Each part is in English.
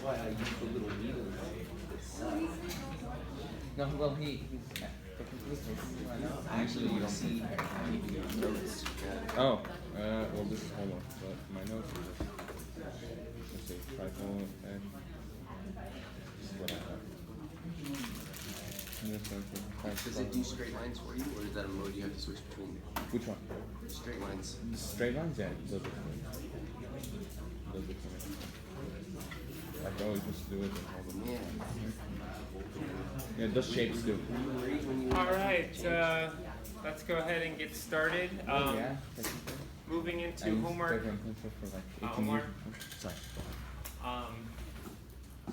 why I use the little needle. No, well, he's technically taking right now. Actually, you don't see notes. Oh, well, this is homework, but my notes are just, let's see, triple and this is what I have. Does it do straight lines for you, or is that a mode you have to switch between? Which one? Straight lines. Straight lines? Yeah, those are for me. Those are for me. I can always just do it and hold them. Yeah. Yeah, those shapes do. All right, let's go ahead and get started. Yeah. Moving into homework. Homework. Sorry.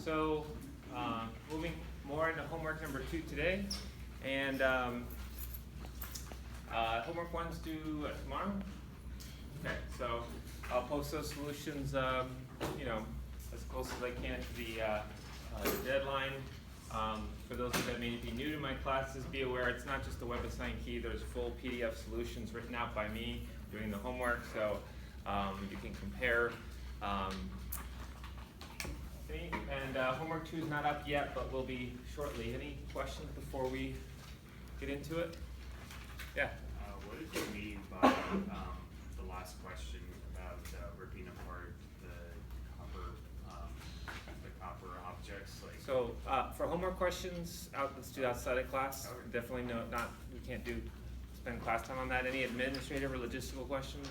So, moving more into homework number 2 today, and homework 1's due tomorrow. Okay, so I'll post those solutions, you know, as close as I can to the deadline. For those that may be new to my classes, be aware it's not just a WebAssign key. There's full PDF solutions written out by me doing the homework, so you can compare. And homework 2 is not up yet, but will be shortly. Any questions before we get into it? Yeah. What did you mean by the last question about ripping apart the copper objects? Like, So for homework questions, let's do outside of class. Okay. Definitely we can't spend class time on that. Any administrative or logistical questions?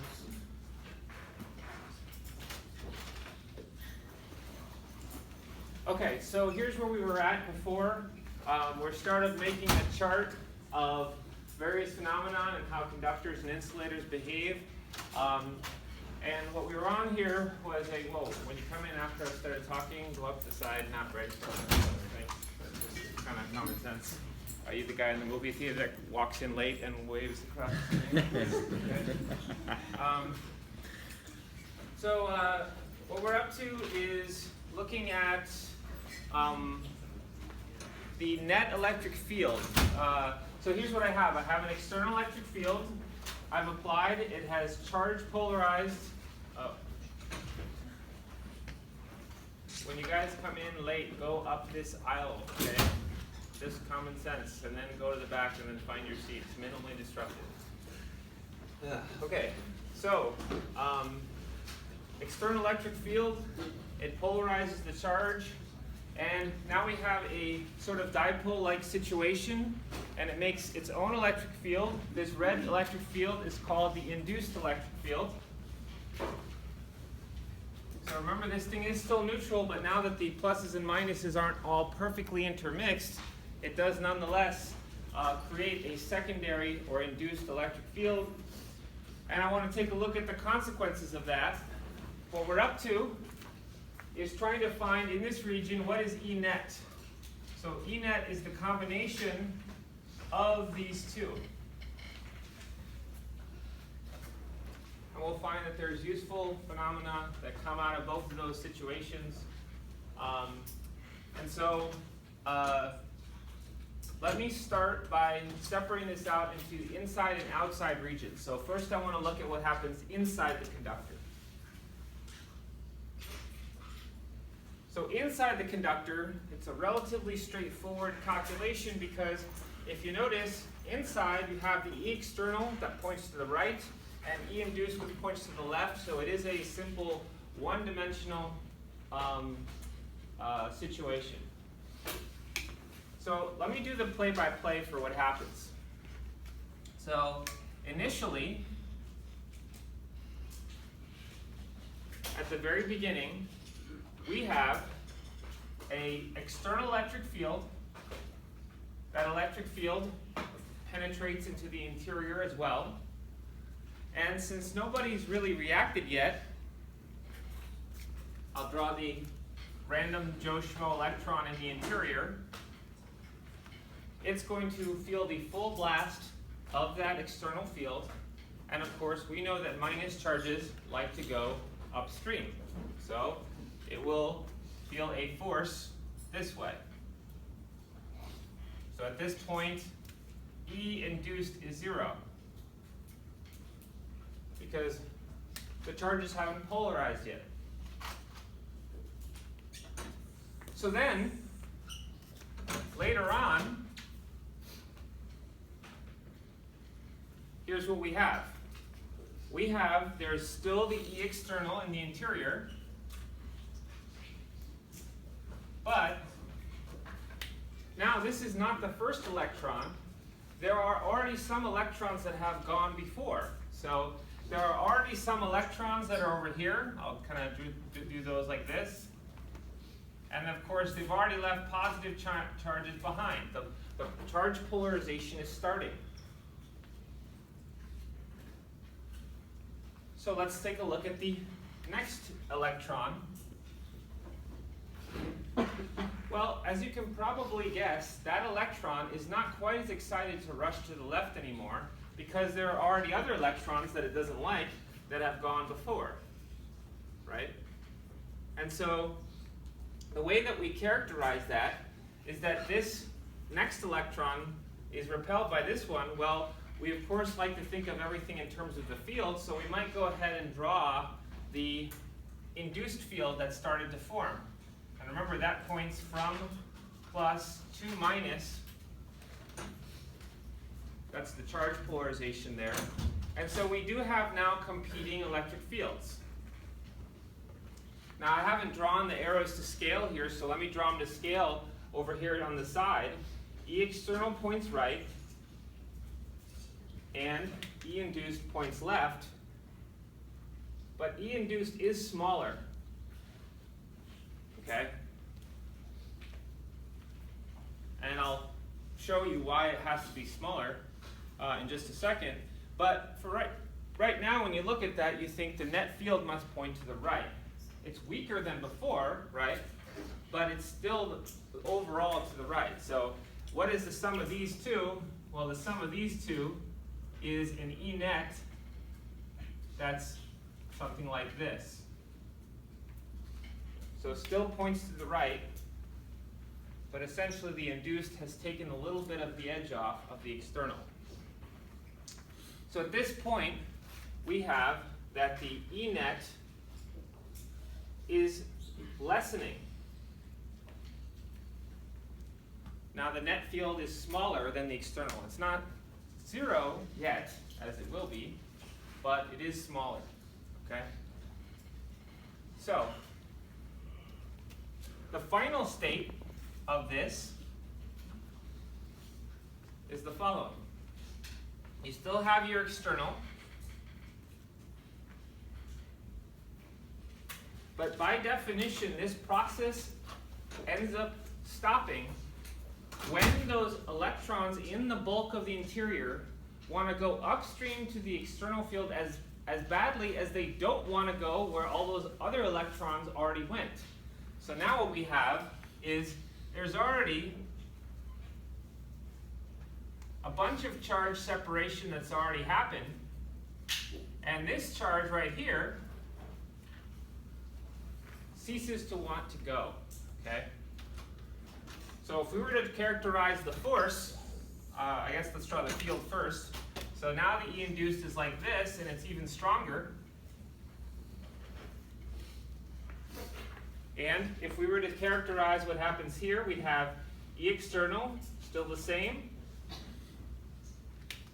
Okay, so here's where we were at before. We started making a chart of various phenomena and how conductors and insulators behave. And what we were on here was when you come in after I started talking, go up the side, not right in front of the other thing. That's kind of common sense. Are you the guy in the movie theater that walks in late and waves across the screen? So what we're up to is looking at the net electric field. So here's what I have. I have an external electric field. I've applied. It has charge polarized. When you guys come in late, go up this aisle, okay? Just common sense, and then go to the back and then find your seats. Minimally disruptive. Okay, so external electric field, it polarizes the charge. And now we have a sort of dipole-like situation, and it makes its own electric field. This red electric field is called the induced electric field. So remember, this thing is still neutral, but now that the pluses and minuses aren't all perfectly intermixed, it does nonetheless create a secondary or induced electric field. And I want to take a look at the consequences of that. What we're up to is trying to find in this region what is E net. So E net is the combination of these two. And we'll find that there's useful phenomena that come out of both of those situations. And so let me start by separating this out into the inside and outside regions. So first I want to look at what happens inside the conductor. So inside the conductor, it's a relatively straightforward calculation because if you notice, inside you have the E external that points to the right and E induced which points to the left. So it is a simple one-dimensional situation. So let me do the play-by-play for what happens. So initially, at the very beginning, we have an external electric field. That electric field penetrates into the interior as well. And since nobody's really reacted yet, I'll draw the random Joe Schmo electron in the interior. It's going to feel the full blast of that external field. And of course, we know that minus charges like to go upstream. So it will feel a force this way. So at this point, E induced is 0 because the charges haven't polarized yet. So then, later on, here's what we have. There's still the E external in the interior, but now this is not the first electron. There are already some electrons that have gone before. So there are already some electrons that are over here. I'll kind of do those like this. And of course, they've already left positive charges behind. The charge polarization is starting. So let's take a look at the next electron. Well, as you can probably guess, that electron is not quite as excited to rush to the left anymore because there are already other electrons that it doesn't like that have gone before, right? And so the way that we characterize that is that this next electron is repelled by this one. Well, we of course like to think of everything in terms of the field, so we might go ahead and draw the induced field that started to form. And remember, that points from plus to minus. That's the charge polarization there. And so we do have now competing electric fields. Now I haven't drawn the arrows to scale here, so let me draw them to scale over here on the side. E external points right, and E induced points left. But E induced is smaller. Okay? And I'll show you why it has to be smaller in just a second. But for right now, when you look at that, you think the net field must point to the right. It's weaker than before, right? But it's still overall to the right. So what is the sum of these two? Well, the sum of these two is an E net that's something like this. So it still points to the right, but essentially the induced has taken a little bit of the edge off of the external. So at this point, we have that the E net is lessening. Now the net field is smaller than the external. It's not zero yet, as it will be, but it is smaller. Okay? So the final state of this is the following. You still have your external, but by definition, this process ends up stopping when those electrons in the bulk of the interior want to go upstream to the external field as badly as they don't want to go where all those other electrons already went. So now what we have is there's already a bunch of charge separation that's already happened, and this charge right here ceases to want to go, okay? So if we were to characterize the force, I guess let's draw the field first. So now the E induced is like this, and it's even stronger. And if we were to characterize what happens here, we'd have E external, still the same,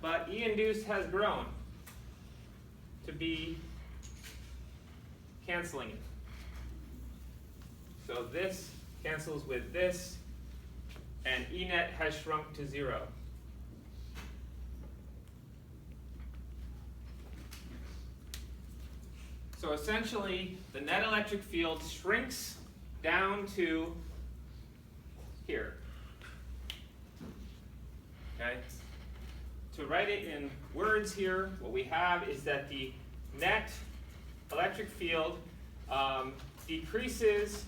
but E induced has grown to be canceling it. So this cancels with this, and E net has shrunk to 0. So essentially, the net electric field shrinks down to here. Okay? To write it in words here, what we have is that the net electric field decreases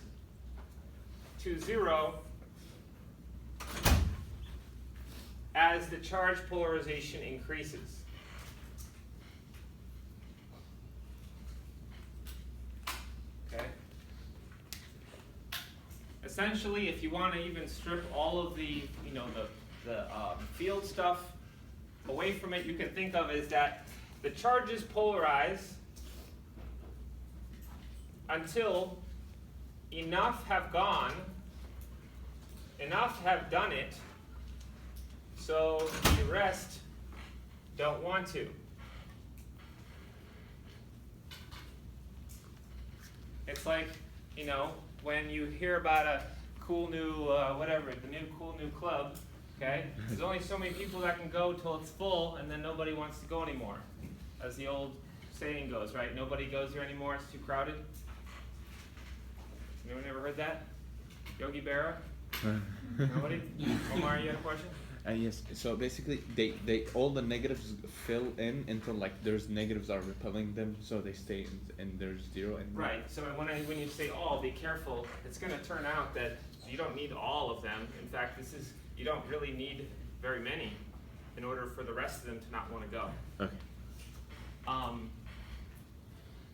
to 0 as the charge polarization increases. Okay? Essentially, if you want to even strip all of the, the field stuff away from it, you can think of is that the charges polarize until enough have gone enough have done it, so the rest don't want to. It's like, you know, when you hear about a cool new, whatever, the new cool new club, okay? There's only so many people that can go till it's full, and then nobody wants to go anymore. As the old saying goes, right? Nobody goes here anymore, it's too crowded. Anyone ever heard that? Yogi Berra? Nobody? Omar, you had a question? Yes. So basically, they all the negatives fill in until like there's negatives are repelling them, so they stay and there's zero. And Right. So when you say all, be careful. It's going to turn out that you don't need all of them. In fact, you don't really need very many in order for the rest of them to not want to go. Okay.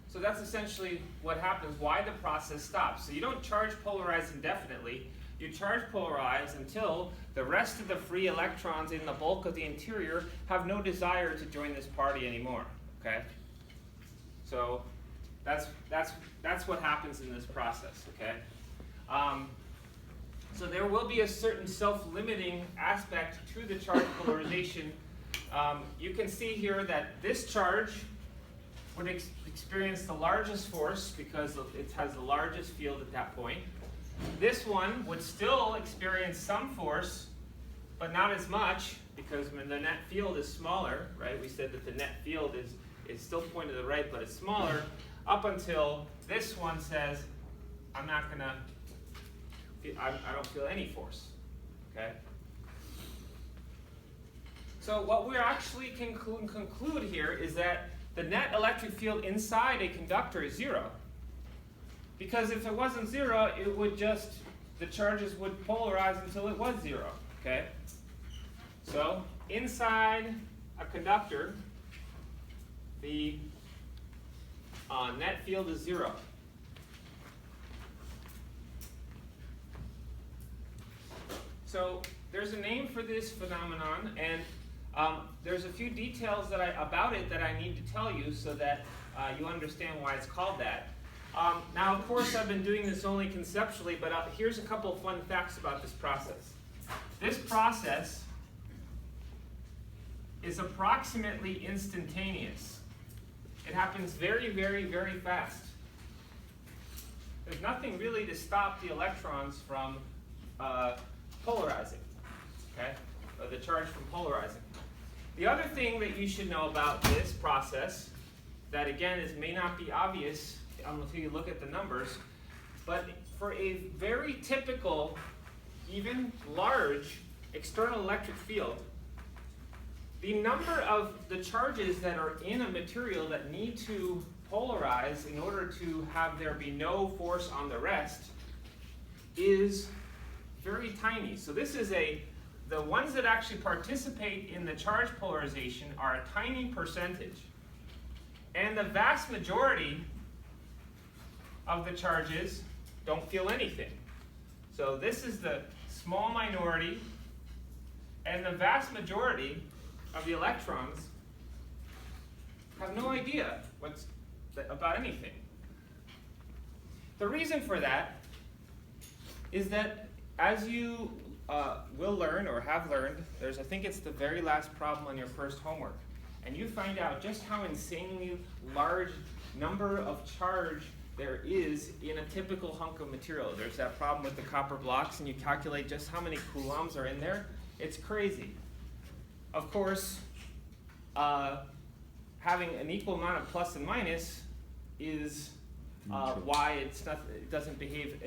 So that's essentially what happens, why the process stops. So you don't charge polarize indefinitely. You charge polarize until the rest of the free electrons in the bulk of the interior have no desire to join this party anymore. Okay? So that's what happens in this process. Okay? So there will be a certain self-limiting aspect to the charge polarization. You can see here that this charge would experience the largest force because it has the largest field at that point. This one would still experience some force, but not as much because when the net field is smaller, right? We said that the net field is still pointed to the right, but it's smaller, up until this one says, I don't feel any force, okay? So what we're actually conclude here is that the net electric field inside a conductor is zero. Because if it wasn't zero, it would the charges would polarize until it was zero, okay? So inside a conductor, the net field is zero. So there's a name for this phenomenon, and there's a few details about it that I need to tell you so that you understand why it's called that. Now, of course, I've been doing this only conceptually, but here's a couple of fun facts about this process. This process is approximately instantaneous. It happens very, very, very fast. There's nothing really to stop the electrons from polarizing, okay? Or the charge from polarizing. The other thing that you should know about this process, that again may not be obvious until you look at the numbers, but for a very typical, even large external electric field, the number of the charges that are in a material that need to polarize in order to have there be no force on the rest is very tiny. So this is the ones that actually participate in the charge polarization are a tiny percentage. And the vast majority of the charges don't feel anything. So this is the small minority, and the vast majority of the electrons have no idea about anything. The reason for that is that, as you will learn or have learned, I think it's the very last problem on your first homework, and you find out just how insanely large number of charge there is in a typical hunk of material. There's that problem with the copper blocks, and you calculate just how many coulombs are in there. It's crazy. Of course, having an equal amount of plus and minus is why it doesn't behave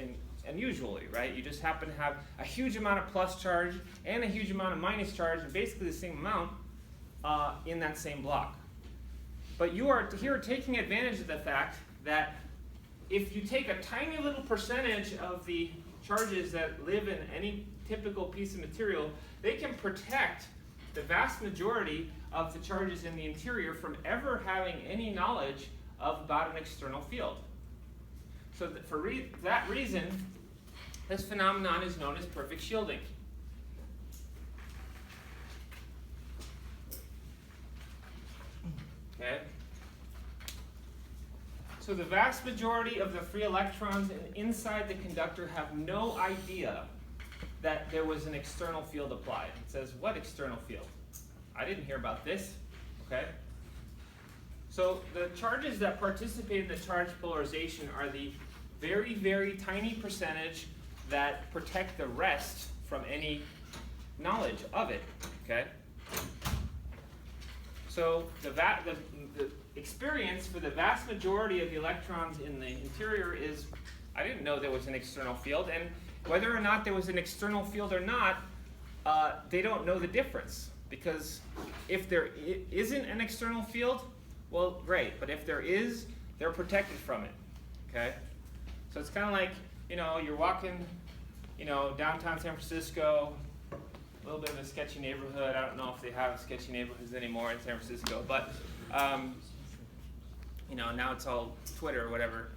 unusually, right? You just happen to have a huge amount of plus charge and a huge amount of minus charge, and basically the same amount in that same block. But you are here taking advantage of the fact that if you take a tiny little percentage of the charges that live in any typical piece of material, they can protect the vast majority of the charges in the interior from ever having any knowledge about an external field. So for that reason, this phenomenon is known as perfect shielding. Okay? So the vast majority of the free electrons inside the conductor have no idea that there was an external field applied. It says, what external field? I didn't hear about this, okay? So the charges that participate in the charge polarization are the very, very tiny percentage that protect the rest from any knowledge of it, okay? So the experience for the vast majority of the electrons in the interior is, I didn't know there was an external field, and whether or not there was an external field or not, they don't know the difference. Because if there isn't an external field, well, great. But if there is, they're protected from it, okay? So it's kind of like, you know, you're walking, you know, downtown San Francisco, a little bit of a sketchy neighborhood. I don't know if they have sketchy neighborhoods anymore in San Francisco, but, you know, now it's all Twitter or whatever.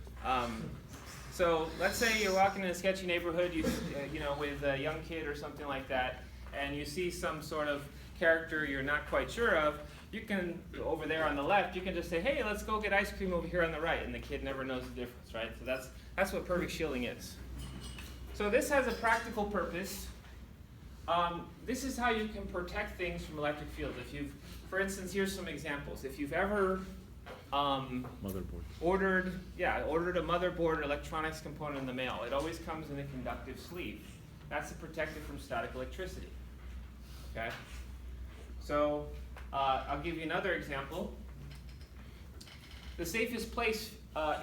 So let's say you're walking in a sketchy neighborhood, you know, with a young kid or something like that, and you see some sort of character you're not quite sure of. You can, over there on the left, you can just say, hey, let's go get ice cream over here on the right, and the kid never knows the difference, right? So that's what perfect shielding is. So this has a practical purpose. This is how you can protect things from electric fields. If you've, for instance, here's some examples. If you've ever ordered a motherboard or electronics component in the mail, it always comes in a conductive sleeve. That's to protect it from static electricity. Okay? So I'll give you another example. The safest place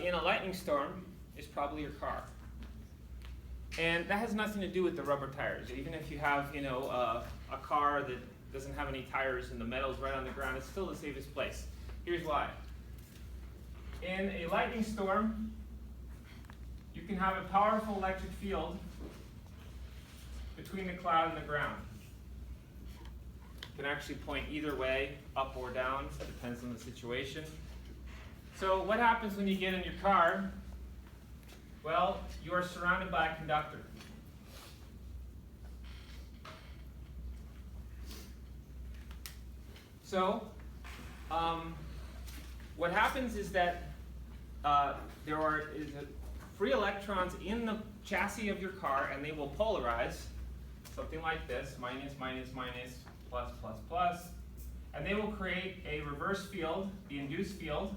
in a lightning storm is probably your car. And that has nothing to do with the rubber tires. Even if you have, you know, a car that doesn't have any tires and the metal's right on the ground, it's still the safest place. Here's why. In a lightning storm, you can have a powerful electric field between the cloud and the ground. It can actually point either way, up or down. It depends on the situation. So what happens when you get in your car? Well, you are surrounded by a conductor. So what happens is that there are free electrons in the chassis of your car, and they will polarize, something like this, minus, minus, minus, plus, plus, plus, and they will create a reverse field, the induced field,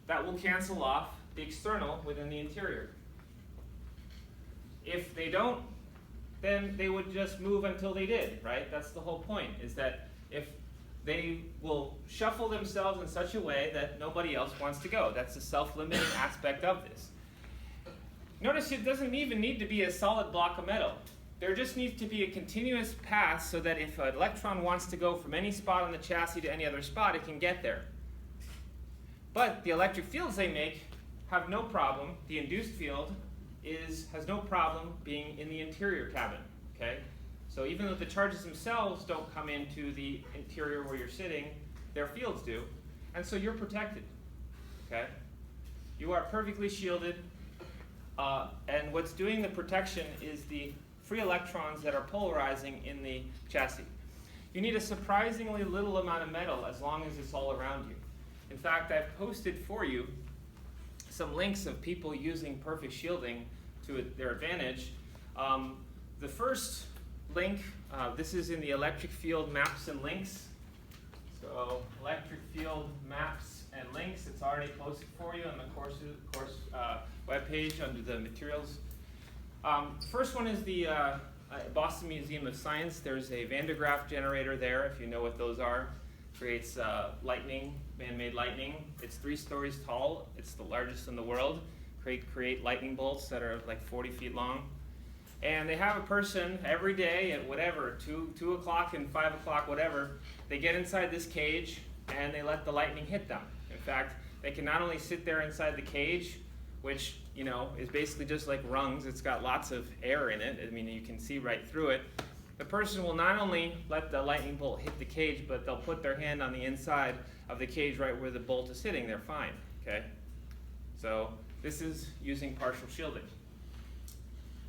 that will cancel off the external within the interior. If they don't, then they would just move until they did, right? That's the whole point, is that if they will shuffle themselves in such a way that nobody else wants to go. That's the self-limiting aspect of this. Notice it doesn't even need to be a solid block of metal. There just needs to be a continuous path so that if an electron wants to go from any spot on the chassis to any other spot, it can get there. But the electric fields they make have no problem. The induced field has no problem being in the interior cabin, okay? So even though the charges themselves don't come into the interior where you're sitting, their fields do, and so you're protected, okay? You are perfectly shielded, and what's doing the protection is the free electrons that are polarizing in the chassis. You need a surprisingly little amount of metal as long as it's all around you. In fact, I've posted for you some links of people using perfect shielding to their advantage. The first link, this is in the electric field maps and links. So electric field maps and links, it's already posted for you on the course webpage under the materials. First one is the Boston Museum of Science. There's a Van de Graaff generator there, if you know what those are. Creates lightning, man-made lightning. It's 3 stories tall. It's the largest in the world. Create lightning bolts that are like 40 feet long. And they have a person every day at whatever, 2 o'clock and 5 o'clock, whatever, they get inside this cage and they let the lightning hit them. In fact, they can not only sit there inside the cage, which, you know, is basically just like rungs. It's got lots of air in it. I mean, you can see right through it. The person will not only let the lightning bolt hit the cage, but they'll put their hand on the inside of the cage right where the bolt is sitting. They're fine, okay? So this is using partial shielding.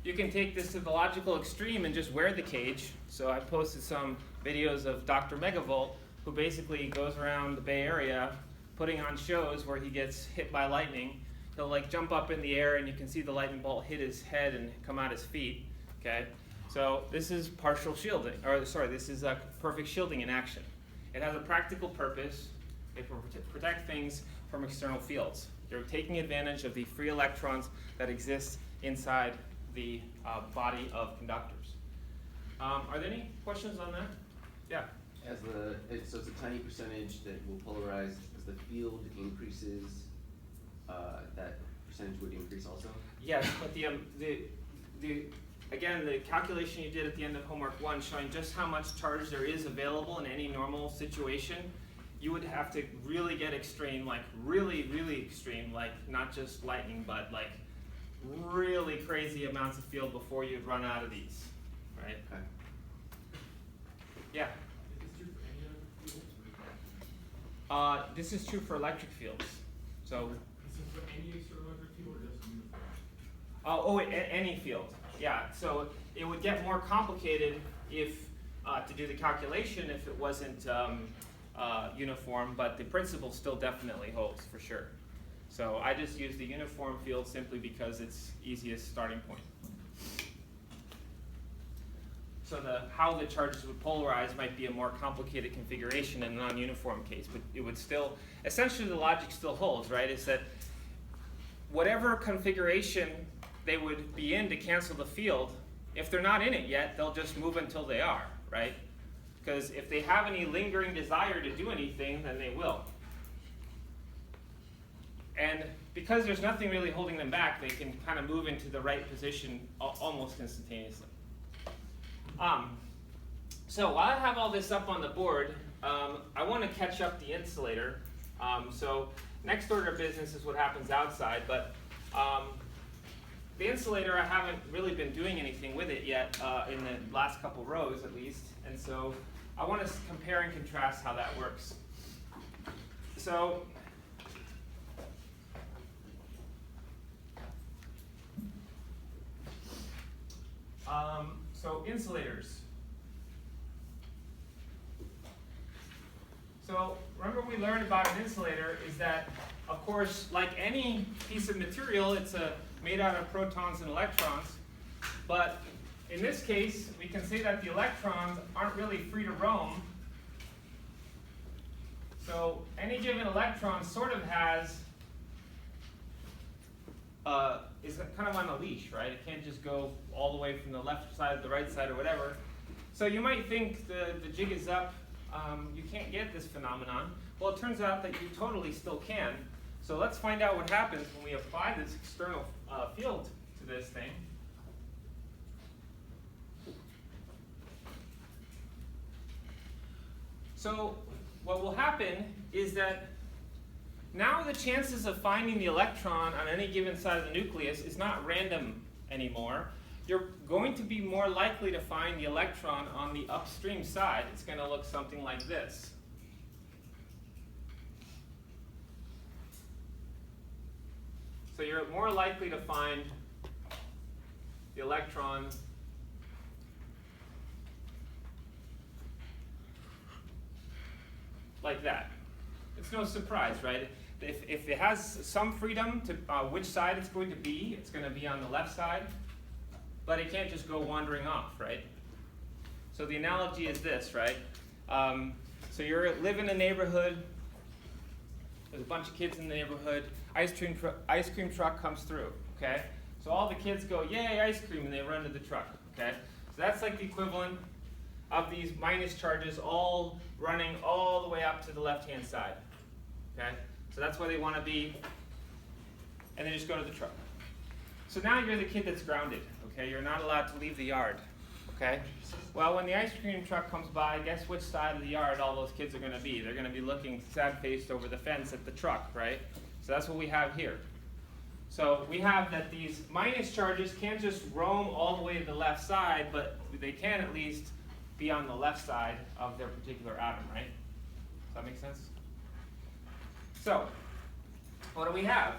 You can take this to the logical extreme and just wear the cage. So I posted some videos of Dr. Megavolt, who basically goes around the Bay Area putting on shows where he gets hit by lightning. He'll like jump up in the air and you can see the lightning bolt hit his head and come out his feet, okay? So this is partial shielding, or sorry, this is perfect shielding in action. It has a practical purpose. It will protect things from external fields. You're taking advantage of the free electrons that exist inside the body of conductors. Are there any questions on that? Yeah. So it's a tiny percentage that will polarize as the field increases. That percentage would increase also. Yes, but again, the calculation you did at the end of homework 1 showing just how much charge there is available in any normal situation, you would have to really get extreme, like really, really extreme, like not just lightning, but like really crazy amounts of field before you'd run out of these, right? Okay. Yeah. This is true for electric fields. So. Is it for any external electric field or just uniform? Any field. Yeah. So it would get more complicated if to do the calculation if it wasn't uniform, but the principle still definitely holds for sure. So I just use the uniform field simply because it's easiest starting point. So how the charges would polarize might be a more complicated configuration in a non-uniform case, but it would still, essentially the logic still holds, right? Is that whatever configuration they would be in to cancel the field, if they're not in it yet, they'll just move until they are, right? Because if they have any lingering desire to do anything, then they will. And because there's nothing really holding them back, they can kind of move into the right position almost instantaneously. So while I have all this up on the board, I want to catch up the insulator. So next order of business is what happens outside, but the insulator, I haven't really been doing anything with it yet in the last couple rows at least, and so I want to compare and contrast how that works. So insulators. So remember we learned about an insulator is that, of course, like any piece of material, it's made out of protons and electrons. But in this case, we can say that the electrons aren't really free to roam. So any given electron sort of has is kind of on a leash, right? It can't just go all the way from the left side to the right side or whatever. So you might think the jig is up, you can't get this phenomenon. Well, it turns out that you totally still can. So let's find out what happens when we apply this external field to this thing. So what will happen is that now the chances of finding the electron on any given side of the nucleus is not random anymore. You're going to be more likely to find the electron on the upstream side. It's going to look something like this. So you're more likely to find the electron like that. It's no surprise, right? If it has some freedom to which side it's going to be on the left side, but it can't just go wandering off, right? So the analogy is this, right? So you live in a neighborhood, there's a bunch of kids in the neighborhood, ice cream truck comes through, okay? So all the kids go, yay, ice cream, and they run to the truck, okay? So that's like the equivalent of these minus charges all running all the way up to the left-hand side, okay? So that's where they want to be, and they just go to the truck. So now you're the kid that's grounded, okay? You're not allowed to leave the yard, okay? Well, when the ice cream truck comes by, guess which side of the yard all those kids are going to be? They're going to be looking sad-faced over the fence at the truck, right? So that's what we have here. So we have that these minus charges can't just roam all the way to the left side, but they can at least be on the left side of their particular atom, right? Does that make sense? So, what do we have?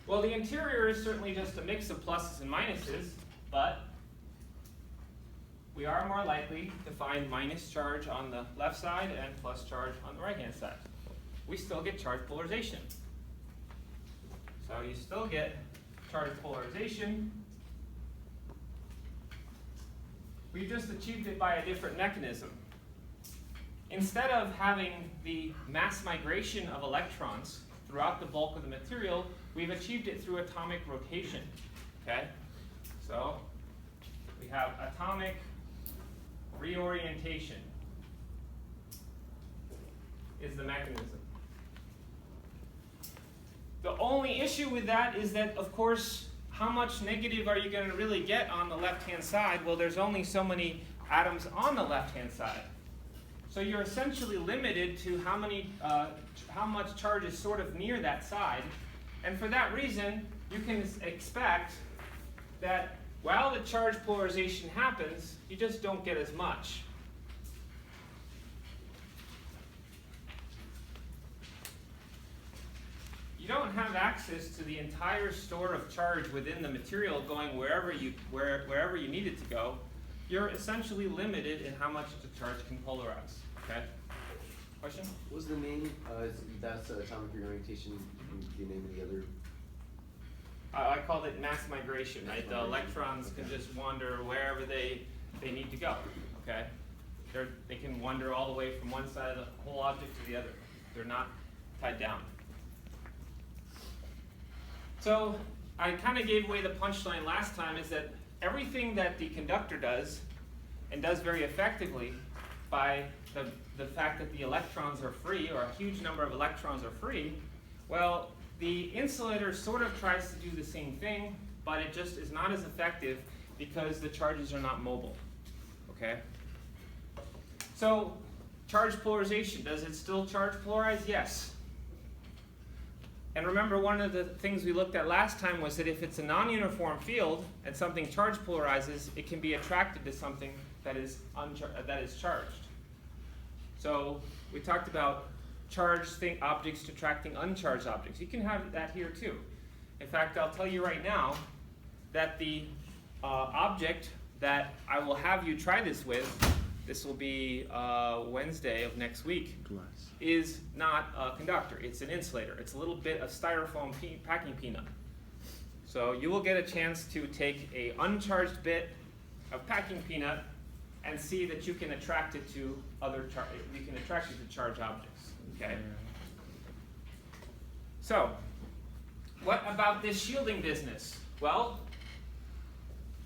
Well, the interior is certainly just a mix of pluses and minuses, but we are more likely to find minus charge on the left side and plus charge on the right-hand side. We still get charge polarization. So you still get charge polarization. we just achieved it by a different mechanism. Instead of having the mass migration of electrons throughout the bulk of the material, we've achieved it through atomic rotation. Okay? So we have atomic reorientation is the mechanism. The only issue with that is that, of course, how much negative are you going to really get on the left-hand side? Well, there's only so many atoms on the left-hand side. So you're essentially limited to how much charge is sort of near that side. And for that reason, you can expect that while the charge polarization happens, you just don't get as much. You don't have access to the entire store of charge within the material going wherever you need it to go. You're essentially limited in how much the charge can polarize. Okay? Question? What was the name? That's atomic reorientation. The name of the other. I called it mass migration. Right? The electrons can just wander wherever they need to go. Okay? They can wander all the way from one side of the whole object to the other. They're not tied down. So I kind of gave away the punchline last time, is that everything that the conductor does, and does very effectively by the fact that the electrons are free, or a huge number of electrons are free, well, the insulator sort of tries to do the same thing, but it just is not as effective because the charges are not mobile. Okay? So charge polarization, does it still charge polarize? Yes. And remember, one of the things we looked at last time was that if it's a non-uniform field and something charge polarizes, it can be attracted to something that is charged. So we talked about charged objects attracting uncharged objects. You can have that here too. In fact, I'll tell you right now that the object that I will have you try this with, this will be Wednesday of next week, is not a conductor. It's an insulator. It's a little bit of styrofoam packing peanut. So you will get a chance to take a uncharged bit of packing peanut and see that you can attract it to charged objects. Okay. So, what about this shielding business? Well,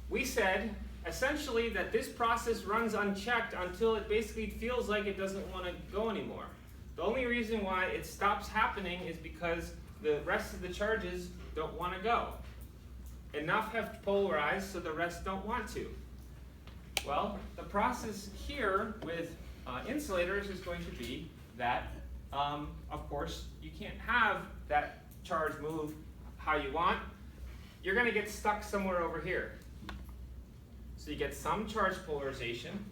we said essentially that this process runs unchecked until it basically feels like it doesn't want to go anymore. The only reason why it stops happening is because the rest of the charges don't want to go. Enough have polarized so the rest don't want to. Well, the process here with insulators is going to be that, of course, you can't have that charge move how you want. You're going to get stuck somewhere over here. So you get some charge polarization.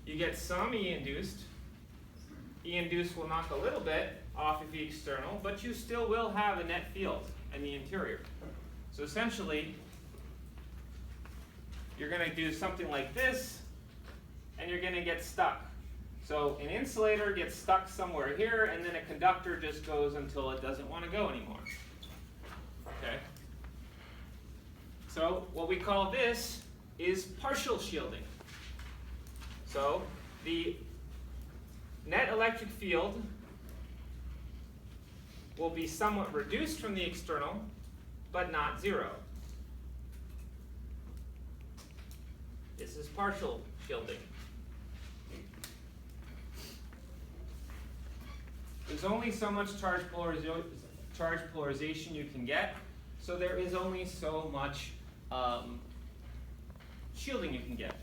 You get some E-induced. E-induced will knock a little bit off of the external, but you still will have a net field in the interior. So essentially, you're going to do something like this, and you're going to get stuck. So an insulator gets stuck somewhere here, and then a conductor just goes until it doesn't want to go anymore. Okay? So what we call this is partial shielding. So the net electric field will be somewhat reduced from the external, but not zero. This is partial shielding. There's only so much charge polarization you can get, so there is only so much shielding you can get.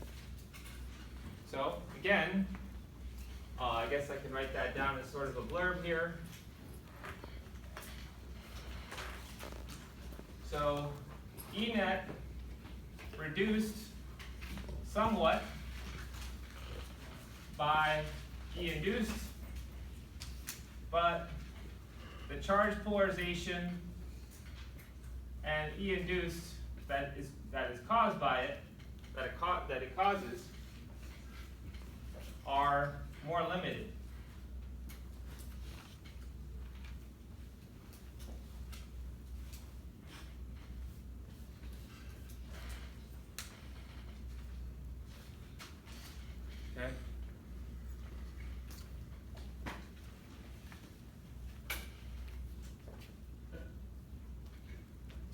So again, I guess I can write that down as sort of a blurb here. So E net reduced somewhat by E induced, but the charge polarization and E induced that is caused by it, that it causes, are more limited.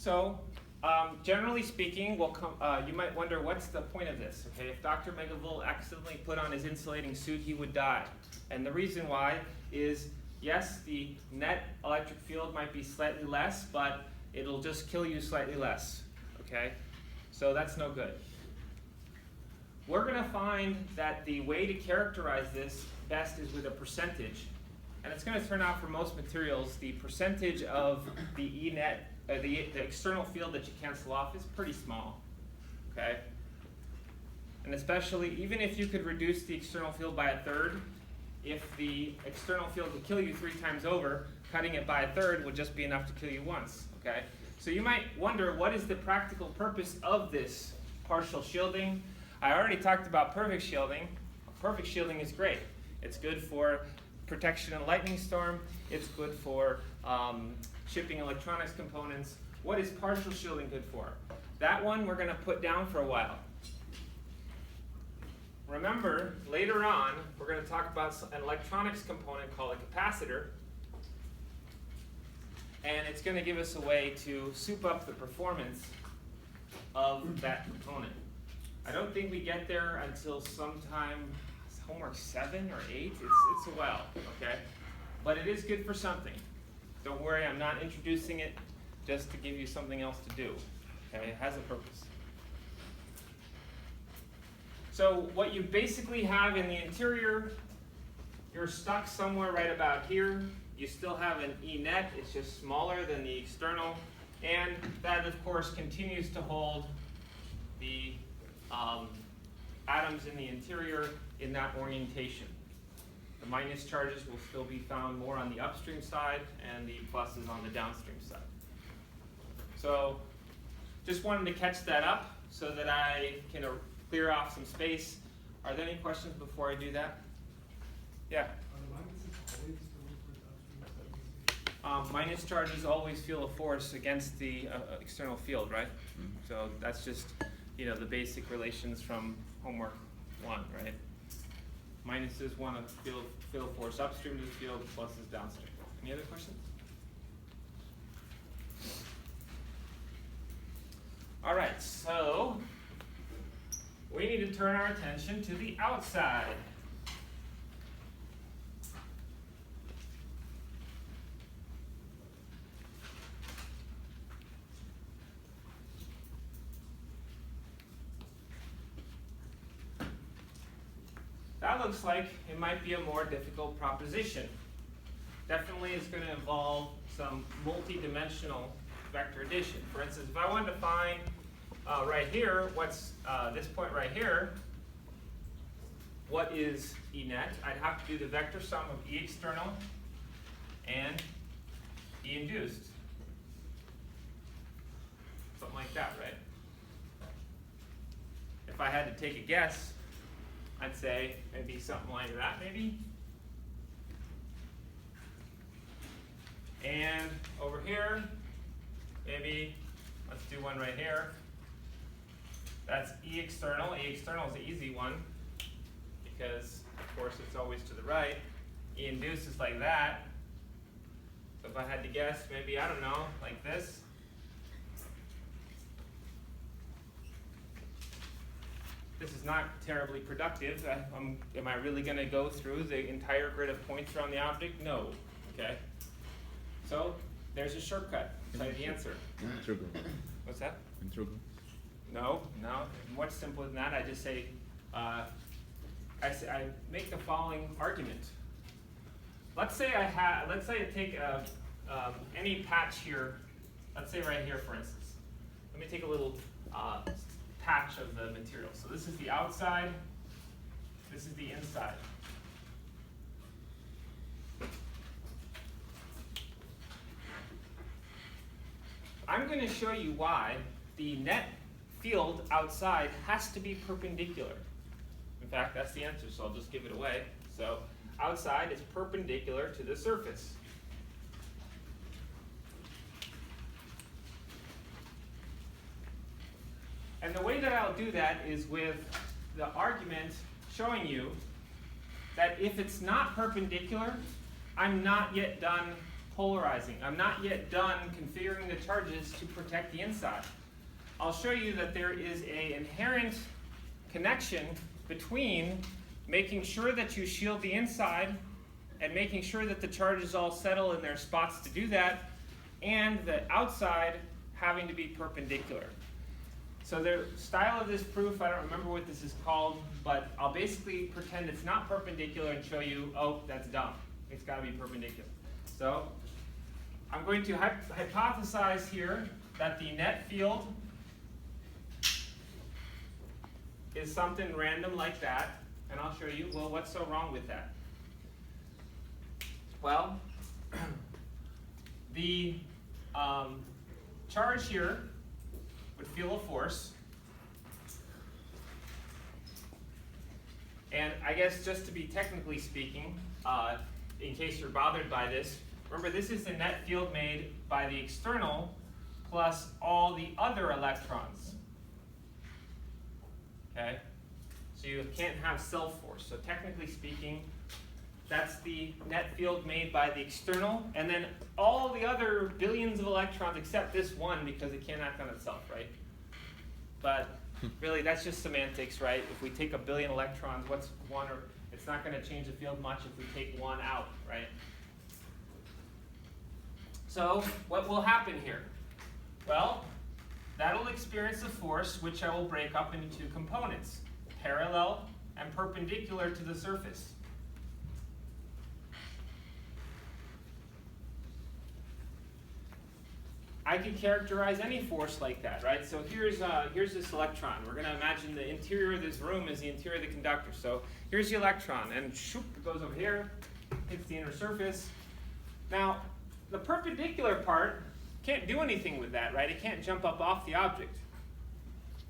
So, generally speaking, you might wonder what's the point of this. Okay, if Dr. Megavolt accidentally put on his insulating suit, he would die. And the reason why is, yes, the net electric field might be slightly less, but it'll just kill you slightly less. Okay, so that's no good. We're going to find that the way to characterize this best is with a percentage. And it's going to turn out for most materials, the percentage of the E net, the external field that you cancel off is pretty small. Okay? And especially, even if you could reduce the external field by a third, if the external field could kill you 3 times over, cutting it by a third would just be enough to kill you once. Okay? So you might wonder, what is the practical purpose of this partial shielding? I already talked about perfect shielding. Perfect shielding is great. It's good for protection in a lightning storm. It's good for shipping electronics components. What is partial shielding good for? That one we're going to put down for a while. Remember, later on, we're going to talk about an electronics component called a capacitor. And it's going to give us a way to soup up the performance of that component. I don't think we get there until sometime, homework 7 or 8. It's a while, okay? But it is good for something. Don't worry, I'm not introducing it just to give you something else to do. Okay, it has a purpose. So what you basically have in the interior, you're stuck somewhere right about here. You still have an E net, it's just smaller than the external, and that of course continues to hold the atoms in the interior in that orientation. The minus charges will still be found more on the upstream side and the pluses on the downstream side. So just wanted to catch that up so that I can clear off some space. Are there any questions before I do that? Yeah? Minus charges always feel a force against the external field, right? So that's just, you know, the basic relations from homework 1, right? Minuses want to feel force upstream to the field, pluses downstream. Any other questions? All right, so we need to turn our attention to the outside. That looks like it might be a more difficult proposition. Definitely it's going to involve some multi-dimensional vector addition. For instance, if I wanted to find right here, what's this point right here, what is E net, I'd have to do the vector sum of E external and E induced. Something like that, right? If I had to take a guess, I'd say maybe something like that, maybe. And over here, maybe, let's do one right here. That's E external. E external is the easy one because, of course, it's always to the right. E induced is like that. So if I had to guess, maybe, I don't know, like this. This is not terribly productive. Am I really going to go through the entire grid of points around the object? No. Okay. So there's a shortcut. Tell you the answer. Integral. What's that? Integral. No. Much simpler than that. I just say, I make the following argument. Let's say I take any patch here. Let's say right here, for instance. Let me take a little patch of the material. So this is the outside, this is the inside. I'm going to show you why the net field outside has to be perpendicular. In fact, that's the answer, so I'll just give it away. So outside is perpendicular to the surface. And the way that I'll do that is with the argument showing you that if it's not perpendicular, I'm not yet done polarizing. I'm not yet done configuring the charges to protect the inside. I'll show you that there is an inherent connection between making sure that you shield the inside and making sure that the charges all settle in their spots to do that, and the outside having to be perpendicular. So the style of this proof, I don't remember what this is called, but I'll basically pretend it's not perpendicular and show you, oh, that's dumb. It's got to be perpendicular. So I'm going to hypothesize here that the net field is something random like that, and I'll show you, well, what's so wrong with that? Well, the charge here would feel a force, and I guess just to be technically speaking, in case you're bothered by this, remember this is the net field made by the external plus all the other electrons. Okay? So you can't have self-force. So technically speaking, that's the net field made by the external, and then all the other billions of electrons except this one because it can't act on itself, right? But really, that's just semantics, right? If we take a billion electrons, what's one? Or it's not going to change the field much if we take one out, right? So what will happen here? Well, that'll experience a force which I will break up into two components, parallel and perpendicular to the surface. I could characterize any force like that, right? So here's this electron. We're going to imagine the interior of this room is the interior of the conductor. So here's the electron, and shoop, it goes over here, hits the inner surface. Now, the perpendicular part can't do anything with that, right? It can't jump up off the object.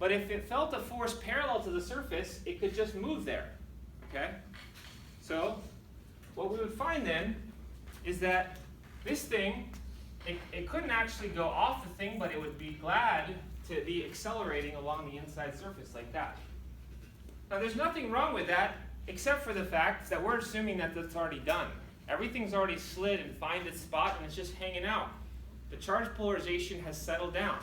But if it felt a force parallel to the surface, it could just move there, okay? So what we would find then is that this thing, it couldn't actually go off the thing, but it would be glad to be accelerating along the inside surface like that. Now there's nothing wrong with that, except for the fact that we're assuming that that's already done. Everything's already slid and found its spot, and it's just hanging out. The charge polarization has settled down.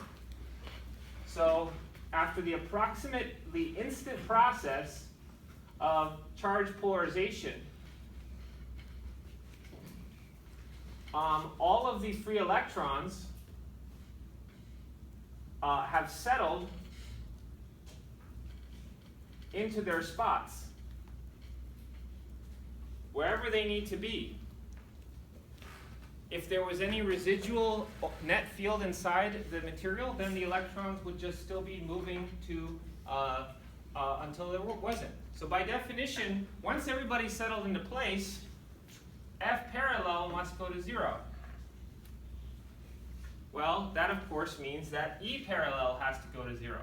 So after the approximately instant process of charge polarization, all of the free electrons have settled into their spots, wherever they need to be. If there was any residual net field inside the material, then the electrons would just still be moving to until there wasn't. So by definition, once everybody's settled into place, F parallel must go to 0. Well, that of course means that E parallel has to go to 0.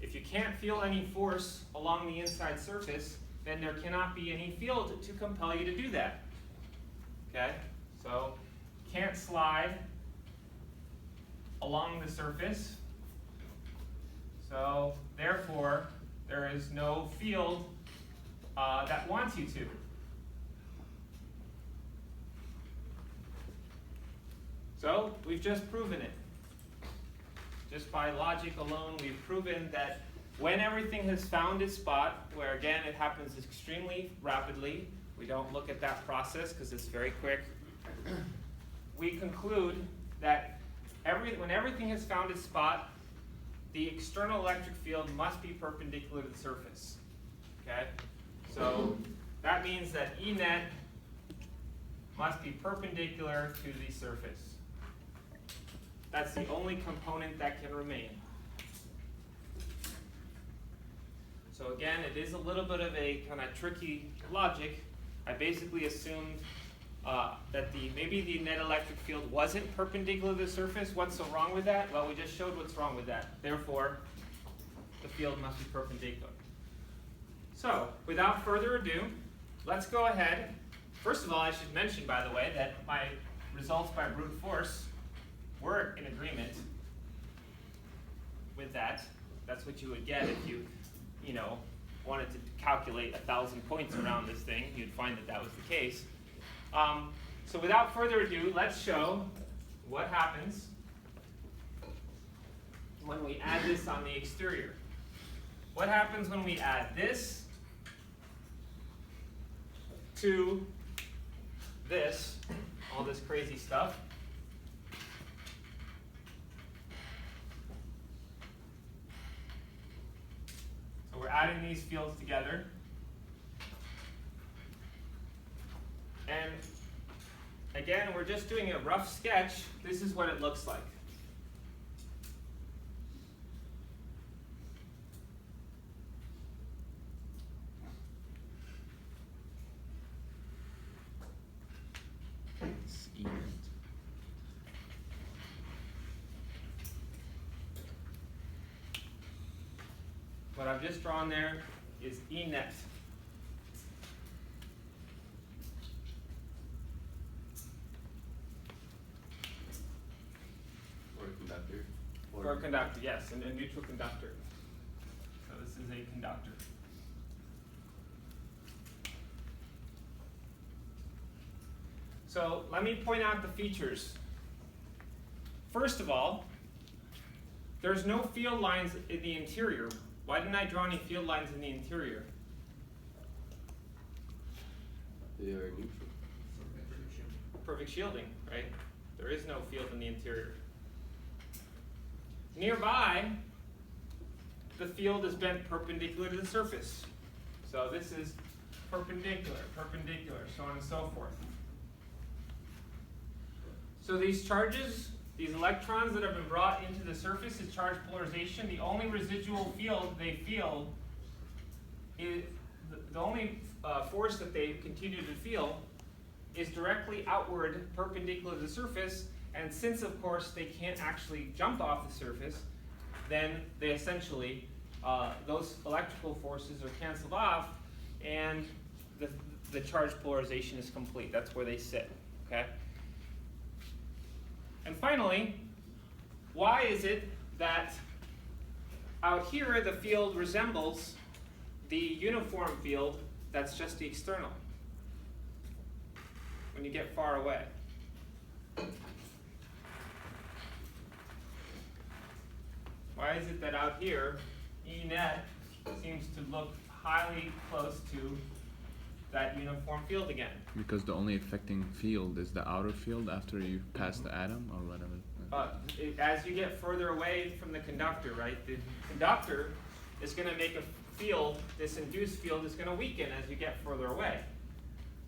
If you can't feel any force along the inside surface, then there cannot be any field to compel you to do that. Okay? So, can't slide along the surface. So, therefore, there is no field that wants you to. So, we've just proven it. Just by logic alone, we've proven that when everything has found its spot, where again it happens extremely rapidly, we don't look at that process because it's very quick, we conclude that when everything has found its spot, the external electric field must be perpendicular to the surface. Okay? So that means that E net must be perpendicular to the surface. That's the only component that can remain. So again, it is a little bit of a kind of tricky logic. I basically assumed that maybe the net electric field wasn't perpendicular to the surface. What's so wrong with that? Well, we just showed what's wrong with that. Therefore, the field must be perpendicular. So, without further ado, let's go ahead. First of all, I should mention, by the way, that my results by brute force were in agreement with that. That's what you would get if you wanted to calculate 1,000 points around this thing. You'd find that that was the case. So without further ado, let's show what happens when we add this on the exterior. What happens when we add this to this, all this crazy stuff? So we're adding these fields together. And again, we're just doing a rough sketch. This is what it looks like. It's even. What I've just drawn there is E net. Or a conductor. Or a conductor, yes, a neutral conductor. So this is a conductor. So let me point out the features. First of all, there's no field lines in the interior. Why didn't I draw any field lines in the interior? They are neutral. Perfect shielding, right? There is no field in the interior. Nearby, the field is bent perpendicular to the surface. So this is perpendicular, perpendicular, so on and so forth. So these charges, these electrons that have been brought into the surface is charge polarization. The only residual field they feel is, the only force that they continue to feel is directly outward perpendicular to the surface, and since of course they can't actually jump off the surface, then they essentially, those electrical forces are canceled off and the charge polarization is complete. That's where they sit, okay? And finally, why is it that out here the field resembles the uniform field that's just the external when you get far away? Why is it that out here E net seems to look highly close to that uniform field again? Because the only affecting field is the outer field after you pass the atom or whatever. As you get further away from the conductor, right, the conductor is going to make a field, this induced field is going to weaken as you get further away.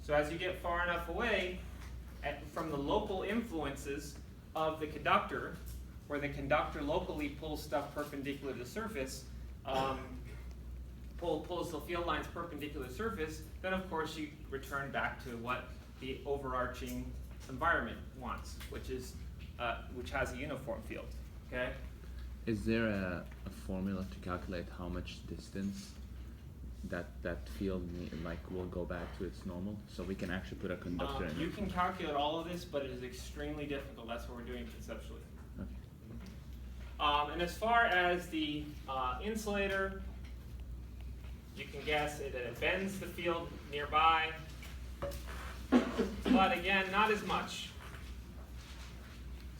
So as you get far enough away from the local influences of the conductor, where the conductor locally pulls stuff perpendicular to the surface, pulls the field lines perpendicular to the surface, then of course you return back to what the overarching environment wants, which has a uniform field. Okay. Is there a formula to calculate how much distance that field will go back to its normal, so we can actually put a conductor in You it? can calculate all of this, but it is extremely difficult. That's what we're doing conceptually. Okay. And as far as the insulator, you can guess it bends the field nearby, but again, not as much.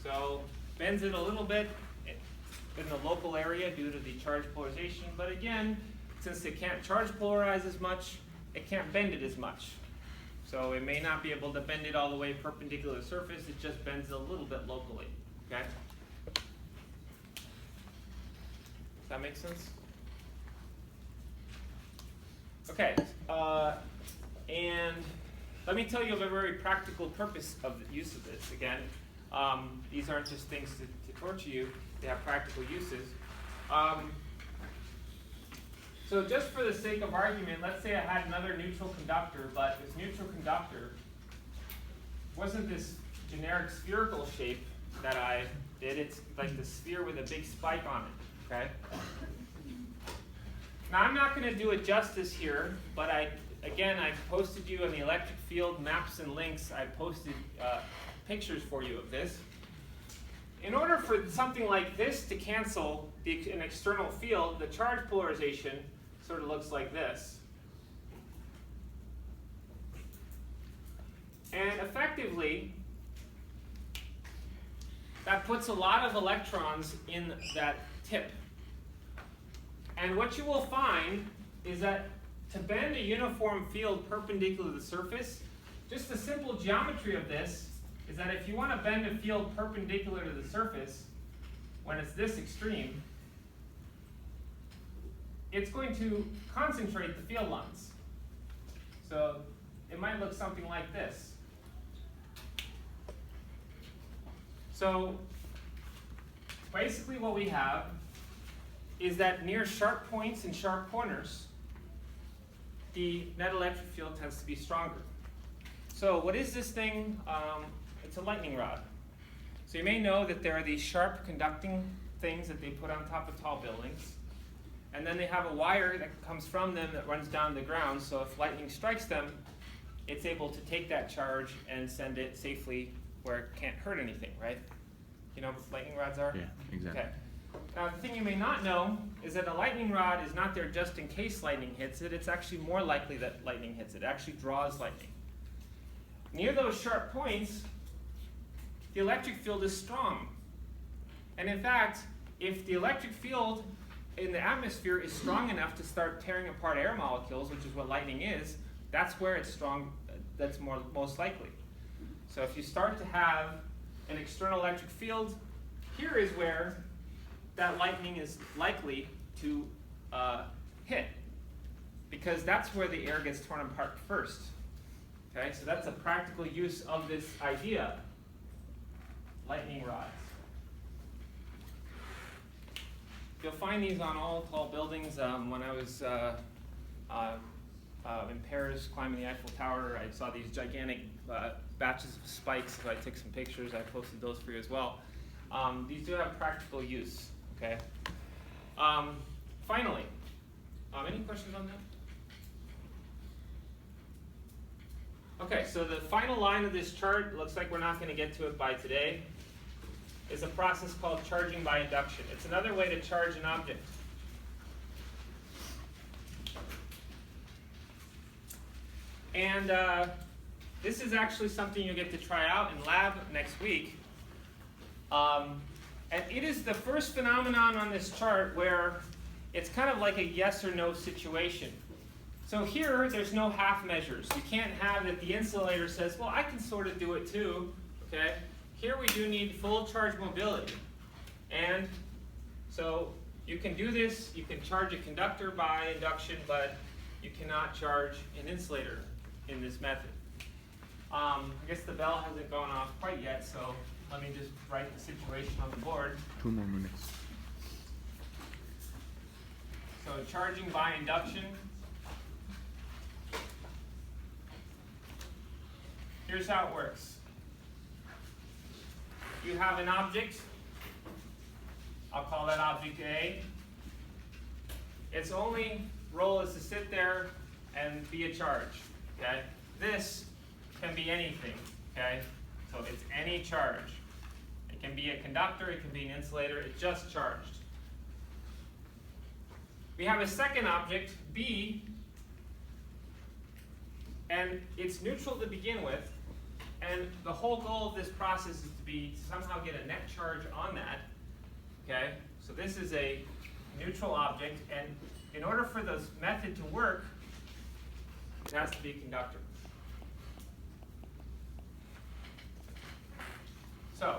So bends it a little bit in the local area due to the charge polarization, but again, since it can't charge polarize as much, it can't bend it as much. So it may not be able to bend it all the way perpendicular to the surface, it just bends it a little bit locally, okay? Does that make sense? Okay, and let me tell you of a very practical purpose of the use of this. Again, these aren't just things to torture you, they have practical uses. So just for the sake of argument, let's say I had another neutral conductor, but this neutral conductor wasn't this generic spherical shape that I did. It's like the sphere with a big spike on it, okay? Now I'm not going to do it justice here, but I posted you on the electric field maps and links. I posted pictures for you of this. In order for something like this to cancel an external field, the charge polarization sort of looks like this. And effectively, effectively, that puts a lot of electrons in that tip. And what you will find is that to bend a uniform field perpendicular to the surface, just the simple geometry of this is that if you want to bend a field perpendicular to the surface, when it's this extreme, it's going to concentrate the field lines. So it might look something like this. So basically what we have is that near sharp points and sharp corners, the net electric field tends to be stronger. So what is this thing? It's a lightning rod. So you may know that there are these sharp conducting things that they put on top of tall buildings. And then they have a wire that comes from them that runs down the ground, so if lightning strikes them, it's able to take that charge and send it safely where it can't hurt anything, right? You know what lightning rods are? Yeah, exactly. Okay. Now the thing you may not know is that a lightning rod is not there just in case lightning hits it, it's actually more likely that lightning hits it. It actually draws lightning. Near those sharp points, the electric field is strong. And in fact, if the electric field in the atmosphere is strong enough to start tearing apart air molecules, which is what lightning is, that's where it's strong, that's most likely. So if you start to have an external electric field, here is where that lightning is likely to hit, because that's where the air gets torn apart first. Okay, so that's a practical use of this idea, lightning rods. You'll find these on all tall buildings. When I was in Paris climbing the Eiffel Tower, I saw these gigantic batches of spikes, so I took some pictures. I posted those for you as well. These do have practical use. Okay. Finally, any questions on that? Okay, so the final line of this chart, looks like we're not going to get to it by today, is a process called charging by induction. It's another way to charge an object. And this is actually something you get to try out in lab next week. And it is the first phenomenon on this chart where it's kind of like a yes or no situation. So here, there's no half measures. You can't have that the insulator says, well, I can sort of do it too, okay? Here we do need full charge mobility. And so you can do this, you can charge a conductor by induction, but you cannot charge an insulator in this method. I guess the bell hasn't gone off quite yet, so let me just write the situation on the board. 2 more minutes. So charging by induction. Here's how it works. You have an object. I'll call that object A. Its only role is to sit there and be a charge. Okay? This can be anything. Okay? So it's any charge. It can be a conductor, it can be an insulator, it's just charged. We have a second object, B, and it's neutral to begin with, and the whole goal of this process is to somehow get a net charge on that. Okay? So this is a neutral object, and in order for this method to work, it has to be a conductor. So,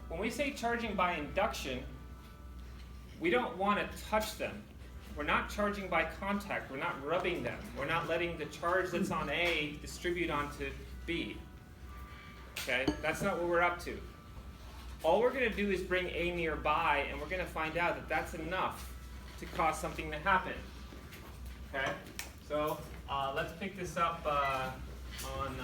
when we say charging by induction, we don't want to touch them. We're not charging by contact. We're not rubbing them. We're not letting the charge that's on A distribute onto B. Okay? That's not what we're up to. All we're going to do is bring A nearby, and we're going to find out that that's enough to cause something to happen. Okay? So let's pick this up on